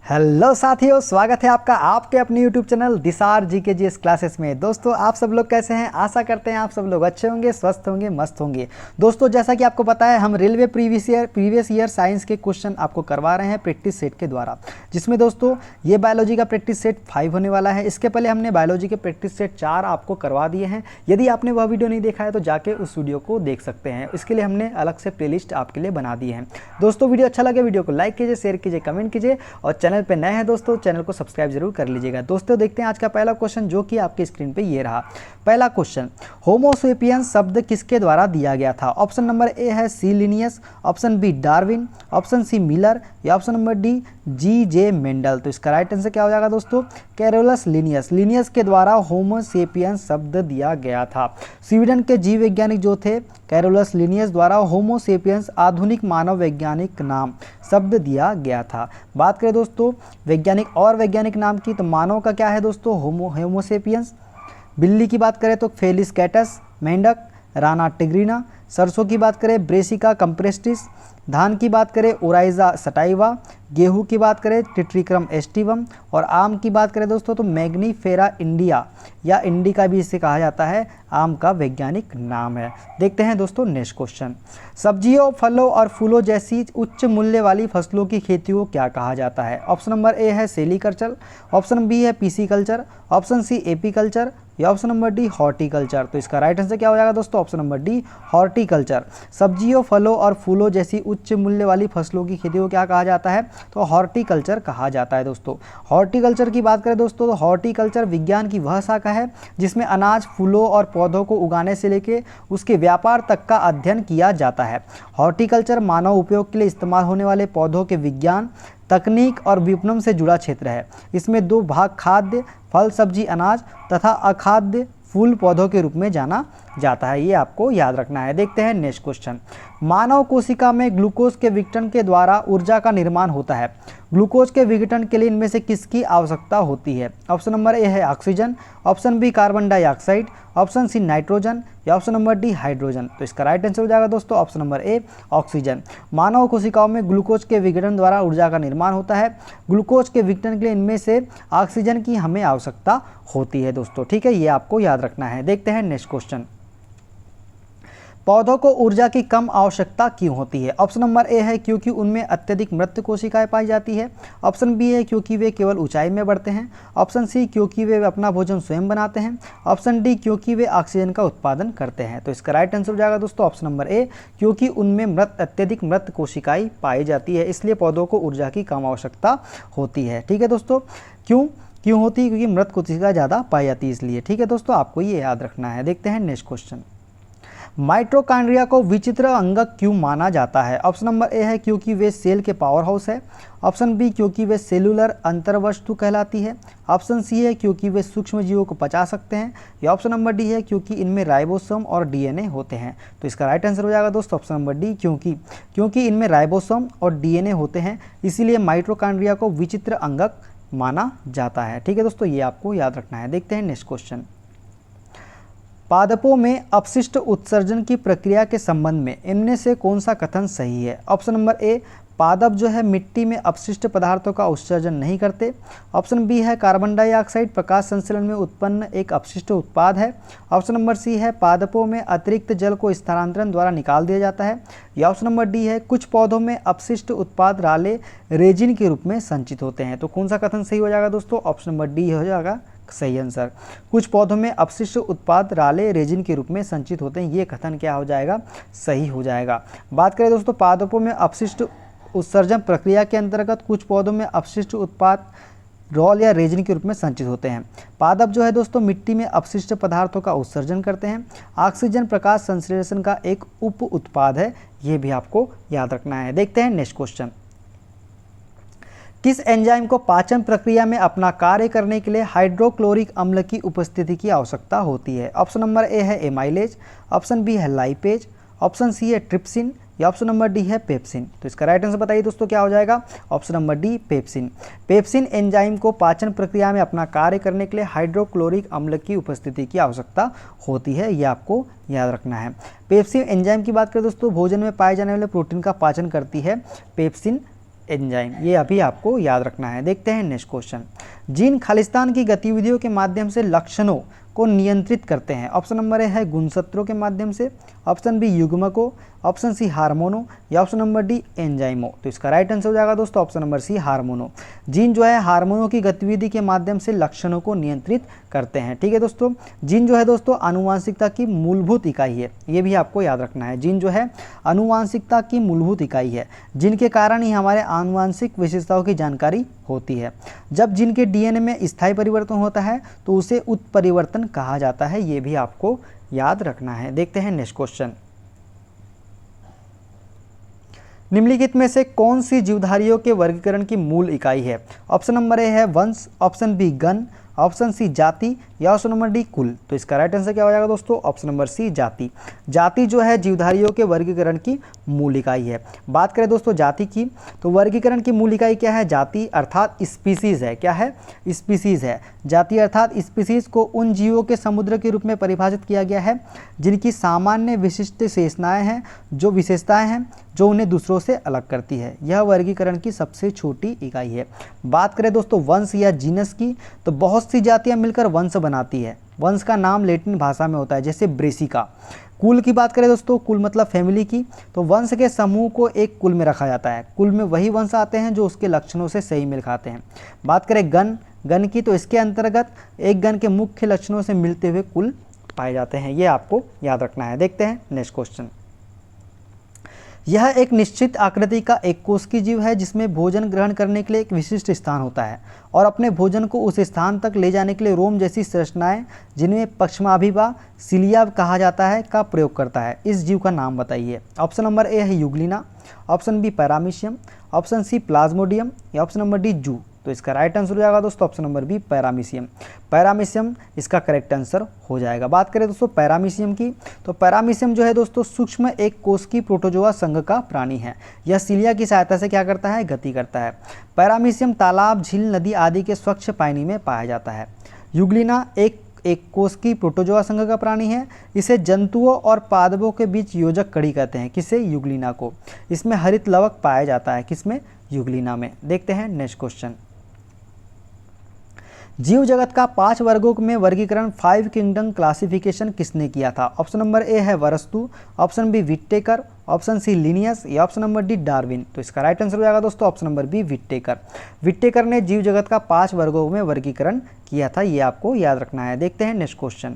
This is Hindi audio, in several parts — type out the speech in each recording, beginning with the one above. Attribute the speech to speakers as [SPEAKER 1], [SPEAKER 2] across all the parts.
[SPEAKER 1] हेलो साथियों, स्वागत है आपका आपके अपने यूट्यूब चैनल दिसार जीकेजीएस क्लासेस में। दोस्तों, आप सब लोग कैसे हैं? आशा करते हैं आप सब लोग अच्छे होंगे, स्वस्थ होंगे, मस्त होंगे। दोस्तों, जैसा कि आपको पता है, हम रेलवे प्रीवियस ईयर साइंस के क्वेश्चन आपको करवा रहे हैं प्रैक्टिस सेट के द्वारा, जिसमें दोस्तों ये बायोलॉजी का प्रैक्टिस सेट 5 होने वाला है। इसके पहले हमने बायोलॉजी के प्रैक्टिस सेट 4 आपको करवा दिए हैं। यदि आपने वह वीडियो नहीं देखा है तो जाके उस वीडियो को देख सकते हैं। इसके लिए हमने अलग से प्लेलिस्ट आपके लिए बना दी है। दोस्तों, वीडियो अच्छा लगे वीडियो को लाइक कीजिए, शेयर कीजिए, कमेंट कीजिए और चैनल पे नए हैं दोस्तों चैनल को सब्सक्राइब जरूर कर लीजिएगा। दोस्तों, देखते हैं आज का पहला क्वेश्चन, जो कि आपके स्क्रीन पे ये रहा। पहला क्वेश्चन, होमो सेपियंस शब्द किसके द्वारा दिया गया था? ऑप्शन नंबर ए है C Linnaeus, option B Darwin, option C Miller या option number D G J Mendel. तो इसका राइट आंसर क्या हो जाएगा दोस्तों? Carolus Linnaeus. लिनियस के द्वारा होमो सेपियंस शब्द दिया गया था। स्वीडन के जीव वैज्ञानिक जो थे कैरोलस लिनियस द्वारा होमो सेपियंस आधुनिक मानव वैज्ञानिक नाम शब्द दिया गया था। बात करें दोस्तों वैज्ञानिक और वैज्ञानिक नाम की, तो मानव का क्या है दोस्तों? होमो सेपियंस। बिल्ली की बात करें तो फेलिस कैटस, मेंढक राना टिग्रिना। सरसों की बात करें ब्रेसिका कंप्रेस्टिस। धान की बात करें ओराइजा सटाइवा। गेहूं की बात करें टिट्रिक्रम एस्टिवम। और आम की बात करें दोस्तों तो मैग्नीफेरा इंडिया या इंडिका भी इसे कहा जाता है, आम का वैज्ञानिक नाम है। देखते हैं दोस्तों नेक्स्ट क्वेश्चन, सब्जियों, फलों और फूलों जैसी उच्च मूल्य वाली फसलों की खेती को क्या कहा जाता है? ऑप्शन नंबर ए है सेलीकल्चर, ऑप्शन बी है पीसीकल्चर, ऑप्शन सी एपीकल्चर या ऑप्शन नंबर डी हॉर्टिकल्चर। तो इसका राइट आंसर क्या हो जाएगा दोस्तों? Option number D horticulture. सब्जियों, फलों और फूलों जैसी उच्च मूल्य वाली फसलों की खेती को क्या कहा जाता है? तो हॉर्टिकल्चर कहा जाता है दोस्तों। हॉर्टिकल्चर की बात करें दोस्तों तो हॉर्टिकल्चर विज्ञान की वह शाखा है जिसमें अनाज, फूलों और पौधों को उगाने से लेकर उसके व्यापार तक का अध्ययन किया जाता है। हॉर्टिकल्चर मानव उपयोग के लिए इस्तेमाल होने वाले पौधों के विज्ञान, तकनीक और विपणन से जुड़ा क्षेत्र है। इसमें 2 भाग खाद्य, फल, सब्जी, अनाज तथा अखाद्य फूल पौधों के रूप में जाना जाता है। ये आपको याद रखना है। देखते हैं नेक्स्ट क्वेश्चन, मानव कोशिका में ग्लूकोज के विघटन के द्वारा ऊर्जा का निर्माण होता है। ग्लूकोज के विघटन के लिए इनमें से किसकी आवश्यकता होती है? ऑप्शन नंबर ए है oxygen, option B carbon dioxide, option C nitrogen या ऑप्शन नंबर डी हाइड्रोजन। तो इसका राइट आंसर हो जाएगा दोस्तों ऑप्शन नंबर ए ऑक्सीजन। मानव कोशिकाओं में ग्लूकोज के विघटन द्वारा ऊर्जा का निर्माण होता है। ग्लूकोज के विघटन के लिए इनमें से ऑक्सीजन की हमें आवश्यकता होती है दोस्तों। ठीक है, ये आपको याद रखना है। देखते हैं नेक्स्ट क्वेश्चन, पौधों को ऊर्जा की कम आवश्यकता क्यों होती है? ऑप्शन नंबर ए है क्योंकि उनमें अत्यधिक मृत कोशिकाएं पाई जाती है। ऑप्शन बी है क्योंकि वे केवल ऊंचाई में बढ़ते हैं। ऑप्शन सी क्योंकि वे अपना भोजन स्वयं बनाते हैं। ऑप्शन डी क्योंकि वे ऑक्सीजन का उत्पादन करते हैं। तो इसका राइट आंसर हो जाएगा दोस्तों ऑप्शन नंबर ए, क्योंकि उनमें अत्यधिक मृत कोशिकाएं पाई जाती है, इसलिए पौधों को ऊर्जा की कम आवश्यकता होती है। ठीक है दोस्तों, क्यों होती है? क्योंकि मृत कोशिका ज़्यादा पाई जाती है इसलिए। ठीक है दोस्तों, आपको ये याद रखना है। देखते हैं नेक्स्ट क्वेश्चन, माइटोकॉन्ड्रिया को विचित्र अंगक क्यों माना जाता है? ऑप्शन नंबर ए है क्योंकि वे सेल के पावर हाउस है। ऑप्शन बी क्योंकि वे सेलुलर अंतर्वस्तु कहलाती है। ऑप्शन सी है क्योंकि वे सूक्ष्म जीवों को पचा सकते हैं या ऑप्शन नंबर डी है क्योंकि इनमें राइबोसोम और डीएनए होते हैं। तो इसका राइट आंसर हो जाएगा दोस्तों ऑप्शन नंबर डी, क्योंकि इनमें राइबोसोम और डीएनए होते हैं, इसीलिए माइटोकॉन्ड्रिया को विचित्र अंगक माना जाता है। ठीक है दोस्तों, ये आपको याद रखना है। देखते हैं नेक्स्ट क्वेश्चन, पादपों में अपशिष्ट उत्सर्जन की प्रक्रिया के संबंध में इनमें से कौन सा कथन सही है? ऑप्शन नंबर ए, पादप जो है मिट्टी में अपशिष्ट पदार्थों का उत्सर्जन नहीं करते। ऑप्शन बी है कार्बन डाइऑक्साइड प्रकाश संश्लेषण में उत्पन्न एक अपशिष्ट उत्पाद है। ऑप्शन नंबर सी है पादपों में अतिरिक्त जल को स्थानांतरण द्वारा निकाल दिया जाता है। या ऑप्शन नंबर डी है कुछ पौधों में अपशिष्ट उत्पाद राले रेजिन के रूप में संचित होते हैं। तो कौन सा कथन सही हो जाएगा दोस्तों? ऑप्शन नंबर डी हो जाएगा सही आंसर। कुछ पौधों में अपशिष्ट उत्पाद राले रेजिन के रूप में संचित होते हैं, ये कथन क्या हो जाएगा? सही हो जाएगा। बात करें दोस्तों पादपों में अपशिष्ट उत्सर्जन प्रक्रिया के अंतर्गत कुछ पौधों में अपशिष्ट उत्पाद रॉल या रेजिन के रूप में संचित होते हैं। पादप जो है दोस्तों मिट्टी में अपशिष्ट पदार्थों का उत्सर्जन करते हैं। ऑक्सीजन प्रकाश संश्लेषण का एक उप उत्पाद है, ये भी आपको याद रखना है। देखते हैं नेक्स्ट क्वेश्चन, किस एंजाइम को पाचन प्रक्रिया में अपना कार्य करने के लिए हाइड्रोक्लोरिक अम्ल की उपस्थिति की आवश्यकता होती है? ऑप्शन नंबर ए है एमाइलेज, ऑप्शन बी है लाइपेज, ऑप्शन सी है ट्रिप्सिन या ऑप्शन नंबर डी है पेप्सिन। तो इसका राइट आंसर बताइए दोस्तों क्या हो जाएगा? Option number D pepsin. Pepsin enzyme को पाचन प्रक्रिया में अपना कार्य करने के लिए हाइड्रोक्लोरिक अम्ल की उपस्थिति की आवश्यकता होती है, ये आपको याद रखना है। पेप्सिन एंजाइम की बात करें दोस्तों भोजन में पाए जाने वाले प्रोटीन का पाचन करती है पेप्सिन एंजाइम, ये अभी आपको याद रखना है। देखते हैं नेक्स्ट क्वेश्चन। जीन खालिस्तान की गतिविधियों के माध्यम से लक्षणों को नियंत्रित करते हैं। ऑप्शन नंबर ए है गुणसूत्रों के माध्यम से, ऑप्शन बी युग्मकों, ऑप्शन सी हार्मोनों, या ऑप्शन नंबर डी एंजाइमों। तो इसका राइट आंसर हो जाएगा दोस्तों ऑप्शन नंबर सी हार्मोनों। जीन जो है हार्मोनों की गतिविधि के माध्यम से लक्षणों को नियंत्रित करते हैं। ठीक है दोस्तों, जीन जो है दोस्तों आनुवांशिकता की मूलभूत इकाई है, ये भी आपको याद रखना है। जीन जो है आनुवांशिकता की मूलभूत इकाई है, जिनके कारण ही हमारे आनुवांशिक विशेषताओं की जानकारी होती है। जब जीन के डीएनए में स्थायी परिवर्तन होता है तो उसे उत्परिवर्तन कहा जाता है, ये भी आपको याद रखना है। देखते हैं नेक्स्ट क्वेश्चन। निम्नलिखित में से कौन सी जीवधारियों के वर्गीकरण की मूल इकाई है? ऑप्शन नंबर ए है वंश, ऑप्शन बी गण, ऑप्शन सी जाति, या ऑप्शन नंबर डी कुल। तो इसका राइट आंसर क्या हो जाएगा दोस्तों ऑप्शन नंबर सी जाति। जाति जो है जीवधारियों के वर्गीकरण की मूल इकाई है। बात करें दोस्तों जाति की, तो वर्गीकरण की मूल इकाई क्या है? जाति अर्थात स्पीसीज है। क्या है? स्पीसीज है। जाति अर्थात स्पीसीज को उन जीवों के समुद्र के रूप में परिभाषित किया गया है जिनकी सामान्य विशिष्ट विशेषताएं हैं जो उन्हें दूसरों से अलग करती है। यह वर्गीकरण की सबसे छोटी इकाई है। बात करें दोस्तों वंश या जीनस की, तो बहुत सी जातियां मिलकर वंश बनाती है। वंश का नाम लैटिन भाषा में होता है, जैसे ब्रेसिका। कुल की बात करें दोस्तों, कुल मतलब फैमिली की, तो वंश के समूह को एक कुल में रखा जाता है। कुल में वही वंश आते हैं जो उसके लक्षणों से सही मेल खाते हैं। बात करें गण की, तो इसके अंतर्गत एक गण के मुख्य लक्षणों से मिलते हुए कुल पाए जाते हैं। ये आपको याद रखना है। देखते हैं नेक्स्ट क्वेश्चन। यह एक निश्चित आकृति का एक कोशिकीय जीव है जिसमें भोजन ग्रहण करने के लिए एक विशिष्ट स्थान होता है और अपने भोजन को उस स्थान तक ले जाने के लिए रोम जैसी संरचनाएं, जिन्हें पक्षमाभिबा सिलिया कहा जाता है, का प्रयोग करता है। इस जीव का नाम बताइए। ऑप्शन नंबर ए है euglena, option B paramecium, option C plasmodium, या ऑप्शन नंबर डी जू। तो इसका राइट आंसर हो जाएगा दोस्तों option number B paramecium. Paramecium इसका करेक्ट आंसर हो जाएगा। बात करें दोस्तों पैरामीशियम की, तो पैरामीशियम जो है दोस्तों सूक्ष्म एक कोशिकीय प्रोटोजोआ संघ का प्राणी है। यह सिलिया की सहायता से क्या करता है? गति करता है। पैरामीशियम तालाब, झील, नदी आदि के स्वच्छ पानी में पाया जाता है। यूग्लिना एक कोशिकीय प्रोटोजोआ संघ का प्राणी है। इसे जंतुओं और पादपों के बीच योजक कड़ी कहते हैं। किसे? यूग्लिना को। इसमें हरित लवक पाया जाता है। किसमें? यूग्लिना में। देखते हैं नेक्स्ट क्वेश्चन। जीव जगत का 5 वर्गों में वर्गीकरण 5 किंगडम क्लासिफिकेशन किसने किया था? ऑप्शन नंबर ए है वरस्तु, option B Whittaker, option C Linnaeus, या ऑप्शन नंबर डी डार्विन। तो इसका राइट आंसर हो जाएगा दोस्तों option number B Whittaker. Whittaker ने जीव जगत का 5 वर्गों में वर्गीकरण किया था, ये आपको याद रखना है। देखते हैं नेक्स्ट क्वेश्चन।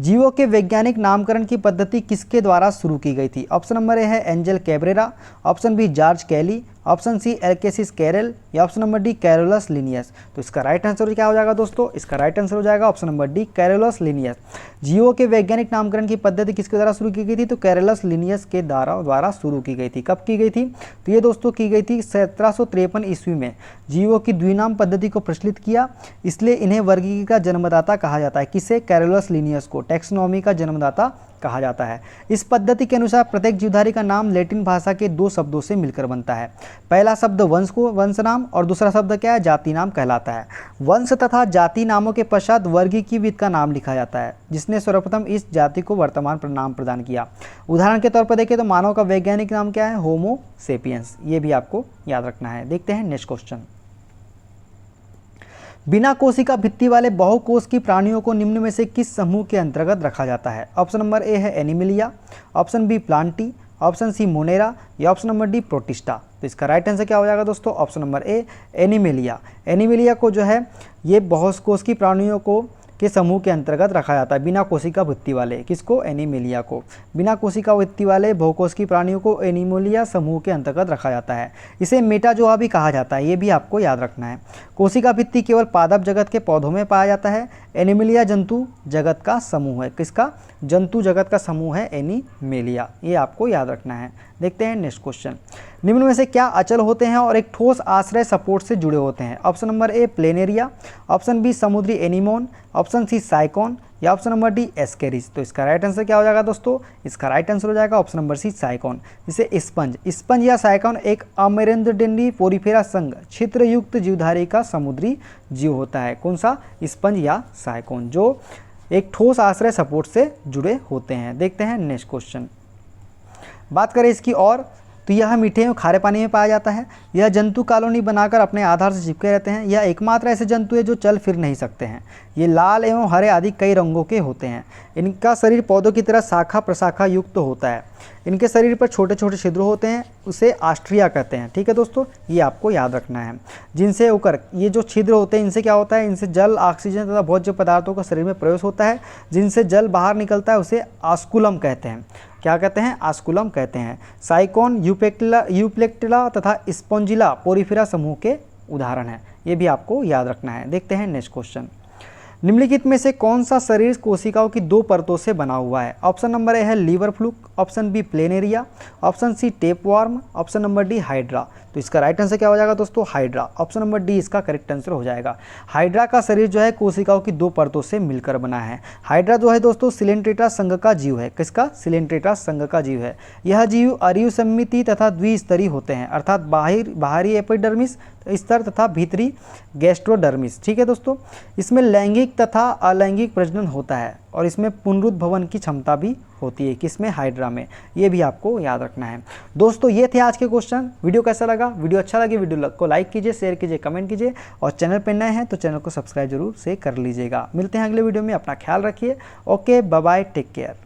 [SPEAKER 1] जीवों के वैज्ञानिक नामकरण की पद्धति किसके द्वारा शुरू की गई थी? ऑप्शन नंबर ए है एंजल कैब्रेरा, ऑप्शन बी जॉर्ज कैली, ऑप्शन सी एल्केसिस कैरल, या option number D Carolus Linnaeus. तो इसका राइट आंसर क्या हो जाएगा दोस्तों? इसका राइट आंसर हो जाएगा option number D Carolus Linnaeus. जीवों के वैज्ञानिक नामकरण की पद्धति किसके द्वारा शुरू की गई थी? तो कैरोलस लिनियस के द्वारा शुरू की गई थी। कब की गई थी? तो ये दोस्तों की गई थी 1753 ईस्वी में। जीवों की द्विनाम पद्धति को प्रचलित किया, इसलिए इन्हें वर्गीकरण का जन्मदाता कहा जाता है। किसे? कैरोलस लिनियस को टैक्सोनॉमी का जन्मदाता कहा जाता है। इस पद्धति के अनुसार प्रत्येक जीवधारी का नाम लैटिन भाषा के 2 शब्दों से मिलकर बनता है। पहला शब्द वंश को वंश नाम और दूसरा शब्द क्या है? जाति नाम कहलाता है। वंश तथा जाति नामों के पश्चात वर्गीकीविद का नाम लिखा जाता है, जिसने सर्वप्रथम इस जाति को वर्तमान नाम प्रदान किया। उदाहरण के तौर पर देखें तो मानव का वैज्ञानिक नाम क्या है? होमो सेपियंस। ये भी आपको याद रखना है। देखते हैं नेक्स्ट क्वेश्चन। बिना कोशिका भित्ति वाले बहुकोश की प्राणियों को निम्न में से किस समूह के अंतर्गत रखा जाता है? ऑप्शन नंबर ए है animalia, option B plantae, option C monera, या ऑप्शन नंबर डी प्रोटिस्टा। तो इसका राइट आंसर क्या हो जाएगा दोस्तों? Option number A animalia. Animalia को जो है ये बहुकोश की प्राणियों को के समूह के अंतर्गत रखा जाता है। बिना कोशिका भित्ति वाले किसको? एनिमिलिया को। बिना कोशिका भित्ति वाले बहुकोश की प्राणियों को एनिमिलिया समूह के अंतर्गत रखा जाता है। इसे मेटाजोआ भी कहा जाता है, ये भी आपको याद रखना है। कोशिका भित्ति केवल पादप जगत के पौधों में पाया जाता है। एनिमिलिया जंतु जगत का समूह है। किसका? जंतु जगत का समूह है एनिमिलिया, ये आपको याद रखना है। देखते हैं नेक्स्ट क्वेश्चन। निम्न में से क्या अचल होते हैं और एक ठोस आश्रय सपोर्ट से जुड़े होते हैं? Option number A planaria, option B समुद्री एनीमोन, ऑप्शन सी साइकोन, या ऑप्शन नंबर डी एस्केरिस। तो इसका राइट आंसर क्या हो जाएगा दोस्तों? इसका राइट आंसर हो जाएगा ऑप्शन नंबर सी साइकोन। इसे स्पंज या साइकोन एक अमेरुदंडी पोरिफेरा संघ छिद्रयुक्त जीवधारी का समुद्री जीव होता है। कौन सा? स्पंज या साइकोन, जो एक ठोस आश्रय सपोर्ट से जुड़े होते हैं। देखते हैं नेक्स्ट क्वेश्चन। बात करें इसकी और, तो यह मीठे एवं खारे पानी में पाया जाता है। यह जंतु कॉलोनी बनाकर अपने आधार से चिपके रहते हैं। यह एकमात्र ऐसे जंतु है जो चल फिर नहीं सकते हैं। ये लाल एवं हरे आदि कई रंगों के होते हैं। इनका शरीर पौधों की तरह शाखा प्रशाखा युक्त होता है। इनके शरीर पर छोटे छोटे छिद्र होते हैं, उसे आस्ट्रिया कहते हैं। ठीक है दोस्तों, ये आपको याद रखना है। जिनसे होकर ये जो छिद्र होते हैं, इनसे क्या होता है, इनसे जल, ऑक्सीजन तथा भोज्य पदार्थों का शरीर में प्रवेश होता है। जिनसे जल बाहर निकलता है उसे आस्कुलम कहते हैं। क्या कहते हैं? आस्कुलम कहते हैं। साइकोन, यूप्लेक्टिला तथा स्पॉन्जिला पोरिफेरा समूह के उदाहरण हैं। ये भी आपको याद रखना है। देखते हैं नेक्स्ट क्वेश्चन। निम्नलिखित में से कौन सा शरीर कोशिकाओं की 2 परतों से बना हुआ है? ऑप्शन नंबर ए है liver fluke, option B planaria, option C tapeworm, option number D hydra. तो इसका राइट आंसर क्या हो जाएगा दोस्तों? हाइड्रा। ऑप्शन नंबर डी इसका करेक्ट आंसर हो जाएगा। हाइड्रा का शरीर जो है कोशिकाओं की 2 परतों से मिलकर बना है। हाइड्रा जो है दोस्तों सिलेंट्रेटा संघ का जीव है। किसका? सिलेंट्रेटा संघ का जीव है। यह जीव अरियुसमिति तथा द्विस्तरीय होते हैं, अर्थात बाहरी एपिडर्मिस स्तर तथा भीतरी गैस्ट्रोडर्मिस। ठीक है दोस्तों, इसमें लैंगिक तथा अलैंगिक प्रजनन होता है और इसमें पुनरुद्भवन की क्षमता भी होती है। किसमें? हाइड्रा में। ये भी आपको याद रखना है। दोस्तों ये थे आज के क्वेश्चन। वीडियो कैसा लगा? वीडियो अच्छा लगे वीडियो को लाइक कीजिए, शेयर कीजिए, कमेंट कीजिए और चैनल पर नए हैं तो चैनल को सब्सक्राइब जरूर से कर लीजिएगा। मिलते हैं अगले वीडियो में। अपना ख्याल रखिए। Okay, bye bye, take care.